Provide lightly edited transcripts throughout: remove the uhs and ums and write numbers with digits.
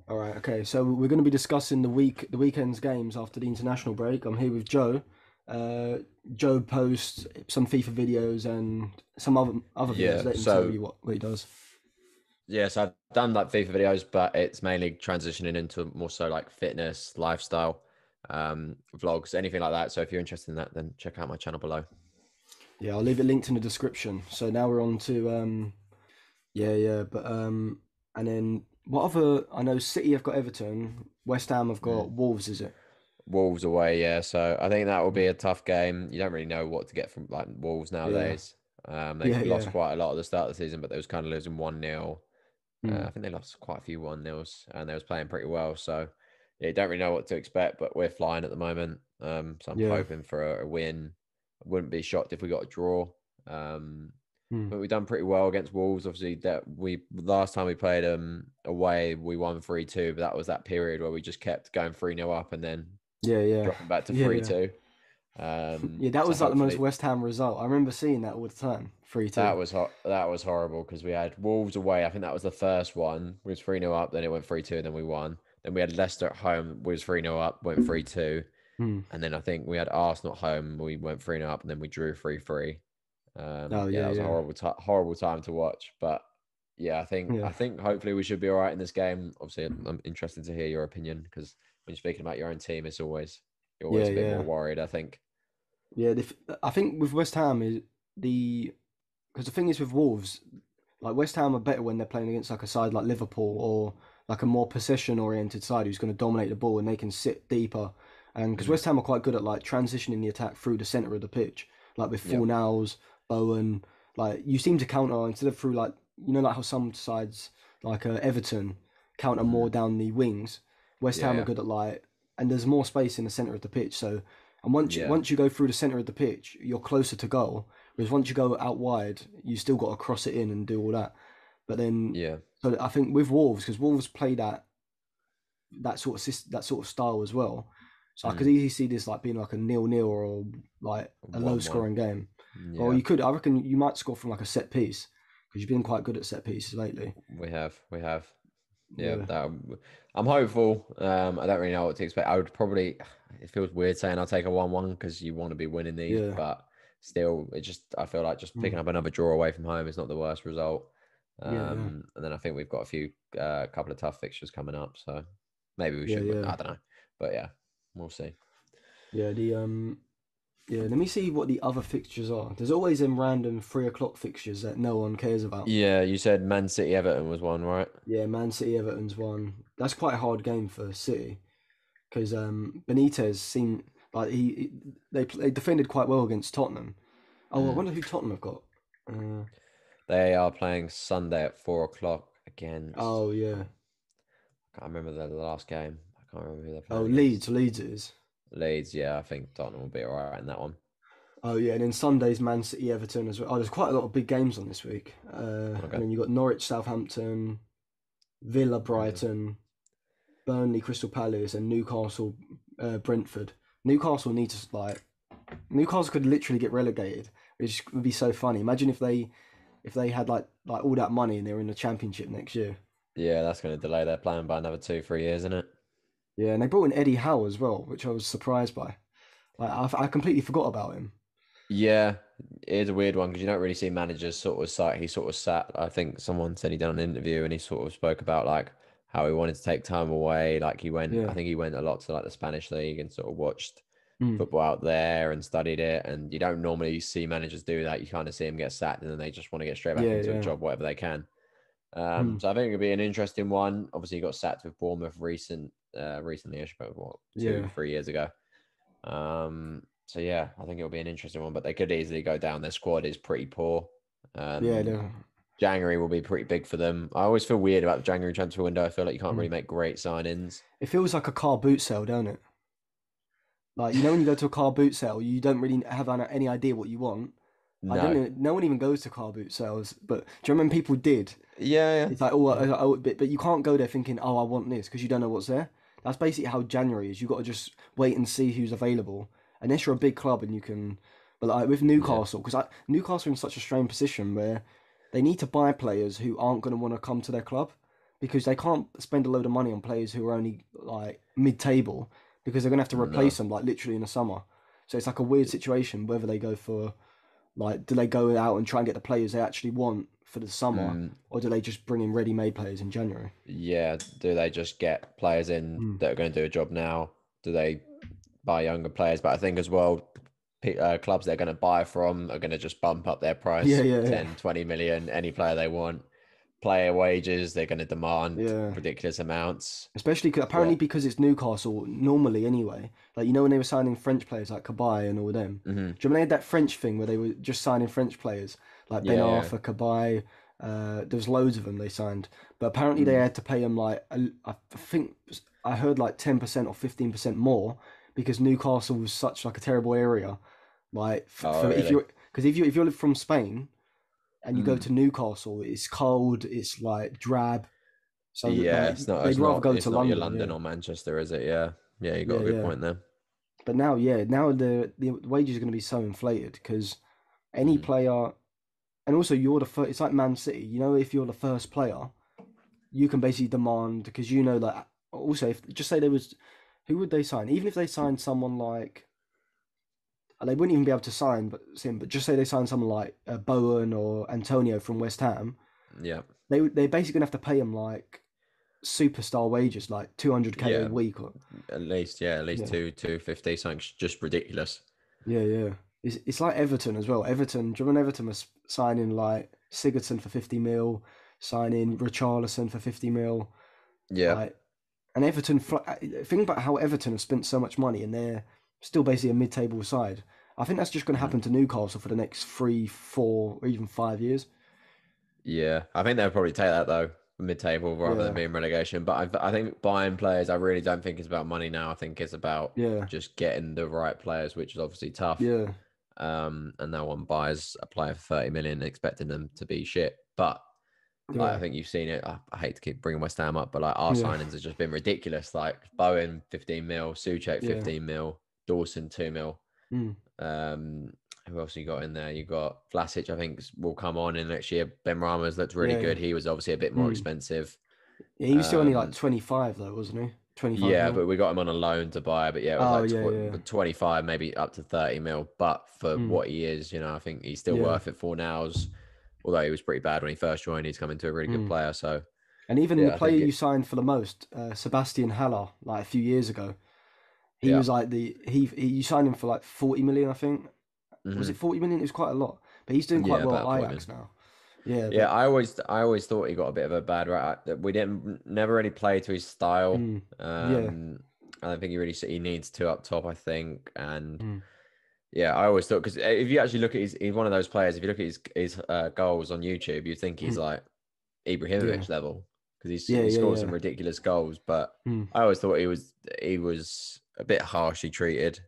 All right, okay. So we're going to be discussing the weekend's games after the international break. I'm here with Joe. Uh, Joe posts some FIFA videos and some other videos. Yeah. Let him tell So you what he does. so I've done like FIFA videos, but it's mainly transitioning into more so like fitness, lifestyle, vlogs, anything like that. So if you're interested in that, then check out my channel below. Yeah, I'll leave it linked in the description. So now we're on to yeah, but and then what other? I know City have got Everton. West Ham have got Mm. Wolves. Is it? Wolves away, yeah. So I think that will be a tough game. You don't really know what to get from like Wolves Yeah, nowadays. They yeah, lost yeah. quite a lot at the start of the season, but they was kind of losing 1-0. Hmm. I think they lost quite a few 1-0s and they was playing pretty well. So yeah, you don't really know what to expect, but we're flying at the moment. So I'm Yeah. hoping for a win. I wouldn't be shocked if we got a draw. Um, Hmm. but we've done pretty well against Wolves. Obviously, that we last time we played away, we won 3-2, but that was that period where we just kept going 3-0 up and then Yeah, yeah, dropping back to yeah, yeah. 3-2. Yeah, that So was like the most hopefully West Ham result. I remember seeing that all the time. 3-2. that was horrible because we had Wolves away. I think that was the first one. We was 3-0 up, then it went 3-2, and then we won. Then we had Leicester at home, we was 3-0 up, went 3-2. Hmm. And then I think we had Arsenal at home, we went 3-0 up, and then we drew 3-3. Oh Yeah, yeah, that was a yeah, horrible time to watch. But yeah, yeah, I think hopefully we should be all right in this game. Obviously, I'm interested to hear your opinion because when you're speaking about your own team, you're yeah, always a bit more yeah, worried, I think. yeah. I think with West Ham is the because the thing is with Wolves, like West Ham are better when they're playing against like a side like Liverpool or like a more possession-oriented side who's going to dominate the ball and they can sit deeper. And because Mm, West Ham are quite good at like transitioning the attack through the center of the pitch, like with yeah. Fornals, Bowen, like you seem to counter instead of through like like how some sides like Everton counter more Mm, down the wings. West yeah, Ham are yeah. good at like, and there's more space in the center of the pitch. So, and Yeah. once you go through the center of the pitch, you're closer to goal. Whereas once you go out wide, you still got to cross it in and do all that. But then, Yeah. so I think with Wolves, because Wolves play that sort of style as well. So I could Mm, easily see this like being like a 0-0 or like a low 1-1. scoring game. Or Yeah. you could, I reckon, you might score from like a set piece because you've been quite good at set pieces lately. We have. Yeah, Yeah, I'm hopeful. I don't really know what to expect. I would probably. It feels weird saying I'll take a 1-1 because you want to be winning these, yeah, but still, I feel like just mm, picking up another draw away from home is not the worst result. yeah, yeah, And then I think we've got couple of tough fixtures coming up, so maybe we yeah, should win. yeah, I don't know, but yeah, we'll see. yeah. Yeah. Let me see what the other fixtures are. There's always them random 3 o'clock fixtures that no one cares about. Yeah, you said Man City Everton was one, right? Yeah, Man City Everton's one. That's quite a hard game for City because Benitez seemed like they defended quite well against Tottenham. Oh, I Mm. wonder who Tottenham have got. Uh, They are playing Sunday at 4 o'clock against. oh yeah. I can't remember the last game. I can't remember who they're Oh playing against. Leeds it is. Leeds, yeah, I think Tottenham will be all right in that one. Oh yeah, and then Sunday's Man City Everton as well. Oh, there's quite a lot of big games on this week. And Okay. then you got Norwich Southampton, Villa Okay. Brighton, Burnley Crystal Palace, and Newcastle Brentford. Newcastle needs to like Newcastle could literally get relegated, which would be so funny. Imagine if they had like all that money and they were in the championship next year. Yeah, that's going to delay their plan by another 2, 3 years, isn't it? Yeah, and they brought in Eddie Howe as well, which I was surprised by. Like I completely forgot about him. Yeah, it is a weird one because you don't really see managers sort of sat. He sort of sat. I think someone said he done an interview and he sort of spoke about like how he wanted to take time away. Like he went, I Yeah. think he went a lot to like the Spanish league and sort of watched Mm. football out there and studied it. And you don't normally see managers do that. You kind of see them get sacked and then they just want to get straight back Yeah, into a yeah. job, whatever they can. Mm. So I think it'll be an interesting one. Obviously, he got sacked with Bournemouth recently, I suppose, what, two, Yeah. 3 years ago. So yeah, I think it'll be an interesting one, but they could easily go down. Their squad is pretty poor. Yeah, Um, January will be pretty big for them. I always feel weird about the January transfer window. I feel like you can't really mm. make great signings. It feels like a car boot sale, don't it? Like when you go to a car boot sale, you don't really have any idea what you want. I don't No. know. No one even goes to car boot sales, but do you remember people did? Yeah, It's like, oh, yeah, but you can't go there thinking, oh, I want this because you don't know what's there. That's basically how January is. You got to just wait and see who's available. Unless you're a big club and you can, but like with yeah, Newcastle, because Newcastle are in such a strange position where they need to buy players who aren't going to want to come to their club. because they can't spend a load of money on players who are only like mid-table because they're gonna have to No. replace them like literally in the summer. So it's like a weird situation whether they go for like do they go out and try and get the players they actually want for the summer, Mm, or do they just bring in ready-made players in January? yeah. Do they just get players in Mm. that are going to do a job now? Do they buy younger players? But I think as well, clubs they're going to buy from are going to just bump up their Yeah, price yeah, yeah, 10, 20 million, any player they want. Player wages, they're going to demand yeah. ridiculous amounts. Especially Yeah. apparently because it's Newcastle normally anyway. Like you know when they were signing French players like Cabaye and all them. Hmm. Do you remember they had that French thing where they were just signing French players like Ben Yeah, yeah. Arfa, Cabaye. There was loads of them they signed, but apparently they Mm. had to pay them like I think I heard like 10% or 15% more because Newcastle was such like a terrible area. Like Oh, for if really? you're because if you're from Spain and you go Mm. to Newcastle, it's cold, it's like drab. So Yeah, like it's not. they'd It's rather not. go It's to not your London, London yeah. or Manchester, is it? Yeah. Yeah, you got Yeah, a good yeah. point there. But now, yeah, now the wages are going to be so inflated because any Mm. player, and also you're the first. It's like Man City. You know, if you're the first player, you can basically demand because you know that. Also, if just say there was, who would they sign? Even if they signed someone like, they wouldn't even be able to sign, but just say they signed someone like Bowen or Antonio from West Ham, Yeah. they basically gonna have to pay them like superstar wages, like 200K a Yeah. week or At least yeah. 250, something just ridiculous. Yeah, yeah. It's like Everton as well. Everton, do you remember Everton was signing like Sigurdsson for 50 mil, signing Richarlison for 50 mil, Yeah. like, and Everton. Think about how Everton have spent so much money and they're still basically a mid-table side. I think that's just going to Mhm. happen to Newcastle for the next 3, 4, or even 5 years. Yeah. I think they'll probably take that though, mid-table rather than Yeah, being relegation. But I think buying players, I really don't think it's about money now. I think it's about yeah, just getting the right players, which is obviously tough. yeah, And no one buys a player for 30 million expecting them to be shit. But like, I yeah, think you've seen it. I hate to keep bringing West Ham up, but like our yeah, signings have just been ridiculous. Like Bowen 15 mil, Suchek yeah. 15 mil, Dawson 2 mil. Mm, Um, who else you got in there? You got Vlasic, I think will come on in next year. Ben Rama's looked really yeah, yeah. good. He was obviously a bit more Mm. expensive. Yeah, he was still only like Um, 25 though, wasn't he? 25 yeah, mil. but we got him on a loan to buy. But yeah, it was Oh like yeah, yeah, 25, maybe up to 30 mil. But for mm, what he is, I think he's still yeah, worth it for nows. Although he was pretty bad when he first joined, he's come into a really good mm. player. So And even the yeah, I player think you it. signed for the most, Sebastian Haller, like a few years ago, he Yeah. was like he you signed him for like 40 million, I think. Was Hmm. it 40 million? It was quite a lot, but he's doing quite Yeah, well about at 40 Ajax million. now. Yeah, Yeah, but I always thought he got a bit of a bad rap. We didn't never really play to his style. mm, yeah, I don't think he needs two up top. I think, and mm, yeah, I always thought because if you actually look at he's one of those players. If you look at his goals on YouTube, you think he's mm, like yeah, Ibrahimovic level because yeah, he yeah, scores some yeah, ridiculous goals. But mm, I always thought he was a bit harshly treated,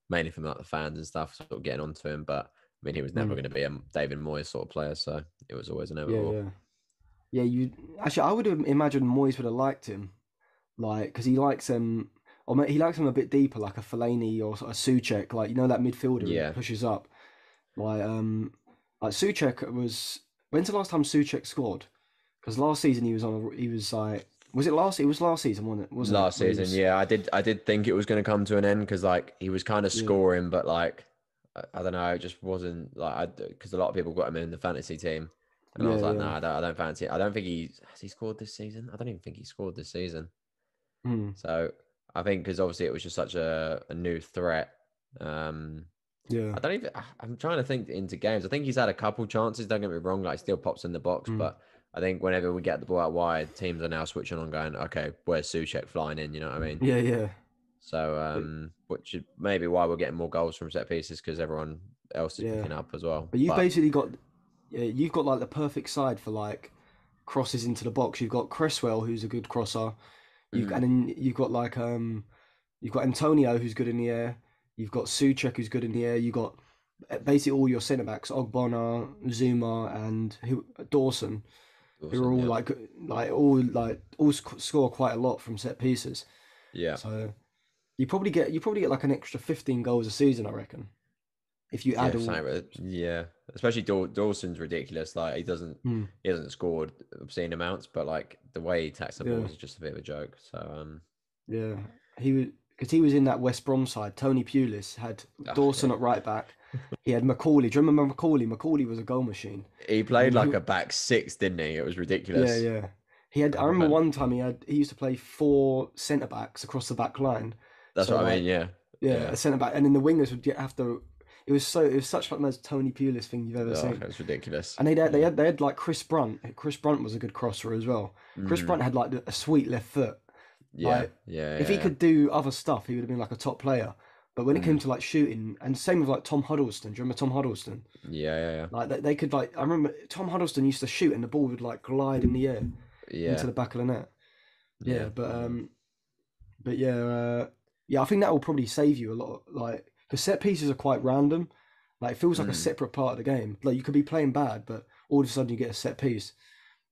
mainly from like the fans and stuff, sort of getting onto him. But I mean, he was never mm, going to be a David Moyes sort of player, so it was always yeah, inevitable. yeah, yeah. You actually, I would have imagined Moyes would have liked him, like because he likes him, he likes him a bit deeper, like a Fellaini or a Soucek, like that midfielder who Yeah. pushes up. Like Soucek was. When's the last time Soucek scored? Because last season he was on. He was like. Was it last? It was last season, wasn't it? Last When he season, was. yeah, I did think it was going to come to an end because like he was kind of Yeah. scoring, but like I don't know, it just wasn't like because a lot of people got him in the fantasy team, and I Yeah. was like, no, Yeah. I don't fancy it. I don't think has he scored this season. I don't even think he scored this season. Mm, So I think because obviously it was just such a new threat. Um, yeah. I don't even. I'm trying to think into games. I think he's had a couple chances. Don't get me wrong. Like, he still pops in the box, Mm, but I think whenever we get the ball out wide, teams are now switching on, going, "Okay, where's Suchek flying in?" You know what I mean? yeah. Yeah. So, But which is maybe why we're getting more goals from set pieces because everyone else is yeah. picking up as well. But you've But basically got. Yeah, you've got like the perfect side for like crosses into the box. You've got Cresswell, who's a good crosser. mhm, And then you've got like you've got Antonio, who's good in the air. You've got Soucek, who's good in the air. You got basically all your centre backs, Ogbonna, Zuma, and Dawson, who are Dawson, all yeah, all score quite a lot from set pieces. yeah, So you probably get like an extra 15 goals a season, I reckon, if you add yeah, all. yeah. especially Dawson's ridiculous. Like Mm, he doesn't score obscene amounts, but like the way he attacks the yeah, balls is just a bit of a joke. So yeah. He was because he was in that West Brom side. Tony Pulis had oh, Dawson yeah. at right back. He had Macaulay. Do you remember Macaulay? Macaulay was a goal machine, He and played then he like a back six, didn't he? It was yeah, ridiculous. yeah. He had. I remember one time he used to play four centre backs across the back line. That's So what I mean. like Yeah, yeah, yeah. a centre back, and then the wingers would have to. It was such like the most Tony Pulis thing you've ever Oh, seen. it was ridiculous. And Yeah. they had like Chris Brunt. Chris Brunt was a good crosser as well. Chris Hmm. Brunt had like a sweet left foot. Yeah, Like yeah, if he yeah, could do other stuff, he would have been like a top player. But when yeah. it came to like shooting, and same with like Tom Huddleston. Do you remember Tom Huddleston? Yeah, yeah, yeah. Like they could like I remember Tom Huddleston used to shoot and the ball would like glide in the air into Yeah, the back of the net. yeah. Yeah, but yeah, yeah. I think that will probably save you a lot. Like because set pieces are quite random. Like it feels like a Mm, separate part of the game. Like you could be playing bad, but all of a sudden you get a set piece.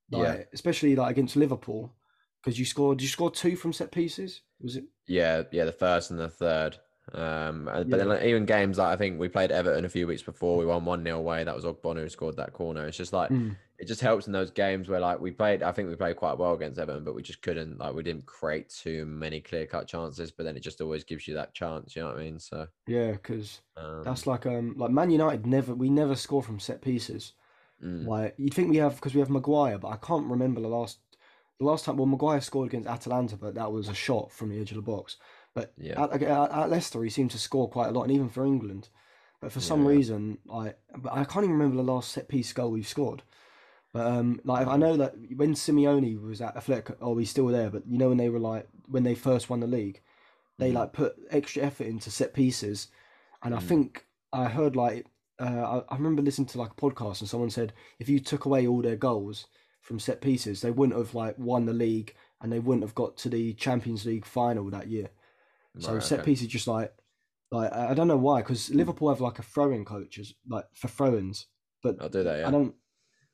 yeah, Like especially like against Liverpool, because you scored. Did you score two from set pieces? Was it? yeah, yeah. The first and the third. But then Yeah. like, even games like I think we played Everton a few weeks before. We won 1-0 away. That was Ogbonna who scored that corner. It's just like Mm. it just helps in those games where like we played. I think we played quite well against Everton, but we just couldn't like we didn't create too many clear cut chances. But then it just always gives you that chance. You know what I mean? So Yeah, because um, that's like Man United we never score from set pieces. mm, Like you'd think we have because we have Maguire, but I can't remember the last time. Well, Maguire scored against Atalanta, but that was a shot from the edge of the box. But yeah, at Leicester, he seemed to score quite a lot, and even for England. But for yeah, some yeah. reason, but I can't even remember the last set piece goal we've scored. But like I Mm, know that when Simeone was at Athletic, oh, he's still there. But you know when they were like when they first won the league, they mm, like put extra effort into set pieces, and I mm. think I heard like I remember listening to like a podcast and someone said if you took away all their goals from set pieces, they wouldn't have like won the league and they wouldn't have got to the Champions League final that year. So Right. set Okay. pieces just like I don't know why because Liverpool have like a throwing coaches like for throw-ins, but I'll do that. I Yeah. don't.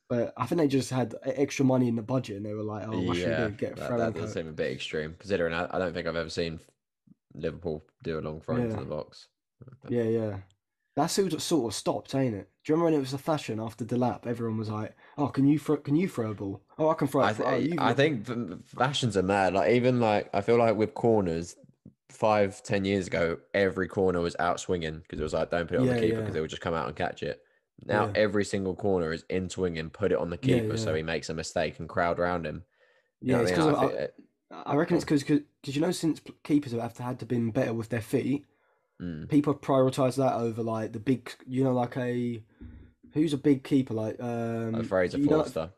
But I think they just had extra money in the budget and they were like, "Oh, what should we Yeah. do? Get a That throwing does coach?" seem a bit extreme, considering I don't think I've ever seen Liverpool do a long throw into Yeah, the box. But yeah. That's sort of stopped, ain't it? Do you remember when it was the fashion after Delap? Everyone was like, "Oh, can you throw a ball? Oh, I can throw it. Oh, you've I not." think fashions are mad. Like even like I feel like with corners, 5-10 years ago, every corner was out swinging because it was like don't put it on the Yeah, keeper because yeah, they would just come out and catch it. Now yeah, every single corner is in swinging, put it on the yeah, keeper so yeah, he makes a mistake and crowd around him. You yeah. know what It's I mean? because I think I reckon go it's on. because you know since keepers have had to been better with their feet, Mm. people prioritize that over like the big. You know, like a who's a big keeper like Fraser you know like, Forster.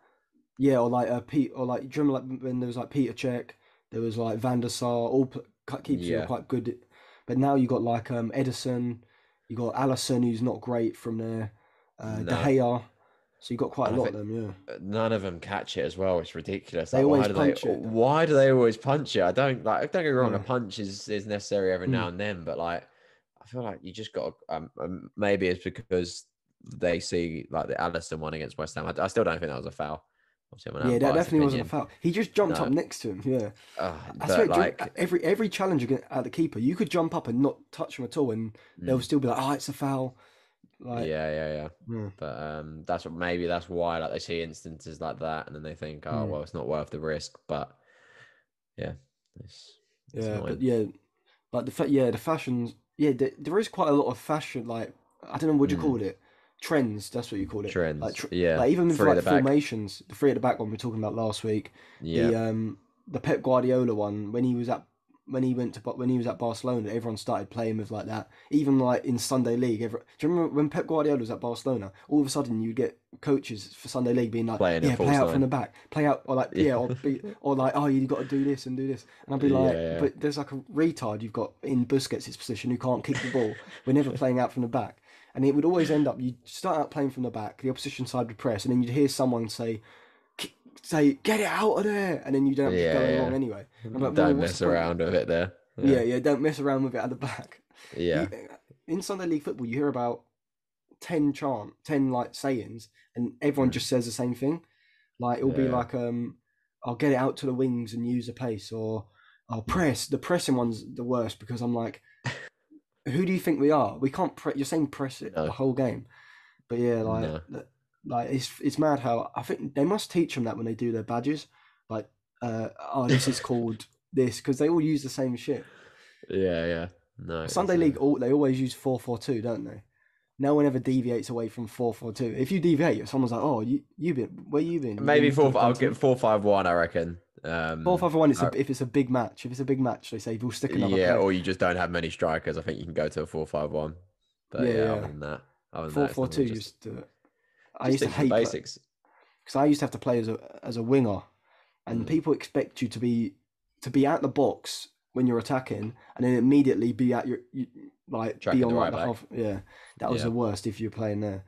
yeah, or like Pete or like do you remember like when there was like Peter Cech, there was like Van der Sar, all keepers who were Yeah. quite good. But now you got like Edison, you got Allison who's not great from there, De No. Gea. So you got quite a And I lot think of them. Yeah, none of them catch it as well. It's ridiculous. they Like, always punch it. why do they always punch it? I don't like. Don't get me wrong. A Yeah, punch is necessary every mm. now and then, but like, I feel like you just got. Maybe it's because they see like the Allison one against West Ham. I still don't think that was a foul. Obviously, I'm gonna have Yeah, a that biased definitely wasn't a opinion. foul. He just jumped up No, next to him. Yeah, I swear, but like, every challenge at the keeper, you could jump up and not touch him at all, and they'll mm, still be like, "Oh, it's a foul." Like, yeah, yeah, yeah. yeah, But that's what maybe that's why like they see instances like that, and then they think, oh mm, well, it's not worth the risk. But yeah, it's yeah, but annoying. yeah, like the fashions, yeah, there is quite a lot of fashion. Like I don't know what you Mm. call it, trends. That's what you call it. Trends. Yeah. like even with Three at like the back. formations, the three at the back one we were talking about last week, Yeah. the Pep Guardiola one when he was at Barcelona, everyone started playing with like that. Even like in Sunday League, do you remember when Pep Guardiola was at Barcelona? All of a sudden, you get coaches for Sunday League being like, Playing a "Yeah, play false out from nine. the back, play out," or like, Yeah. "Yeah," or like, "Oh, you got to do this and do this," and I'd be Yeah. like, Yeah. "But there's like a retard you've got in Busquets' position who can't kick the ball. We're never playing out from the back." And it would always end up you start out playing from the back, the opposition side would press, and then you'd hear someone say, "Get it out of there," and then you'd end up just Yeah. going Yeah. wrong anyway. I'm like, "Well, Don't what's the mess point?" around with it there. Yeah, Yeah. yeah, don't mess around with it at the back. You Yeah. in Sunday League football, you hear about 10 like sayings, and everyone Mm. just says the same thing. Like it'll be Yeah. like, "I'll get it out to the wings and use the pace," or "I'll press." The pressing one's the worst because I'm like, who do you think we are? We can't press. You're saying press it the No. whole game. But yeah, No. like it's mad how I think they must teach them that when they do their badges. Like, oh, this is called this because they all use the same shit. Yeah, yeah. No, Sunday League, they always use 4-4-2, don't they? No one ever deviates away from 4-4-2. If you deviate, someone's like, "Oh, you been where you been? You maybe been to four. the I'll get continent?" 4-5-1. I reckon. 4-5-1. I- If it's a big match. If it's a big match, they say we'll stick another yeah, player. or you just don't have many strikers. I think you can go to a 4-5-1. But Yeah, yeah, yeah. other than that, it's 4-4-2 normally just used to. I just used to sticks to the hate play basics. because I used to have to play as a winger, and Mm, people expect you to be at the box when you're attacking, and then immediately be at like be tracking the on like right the back. half. Yeah, that was Yeah. the worst if you're playing there.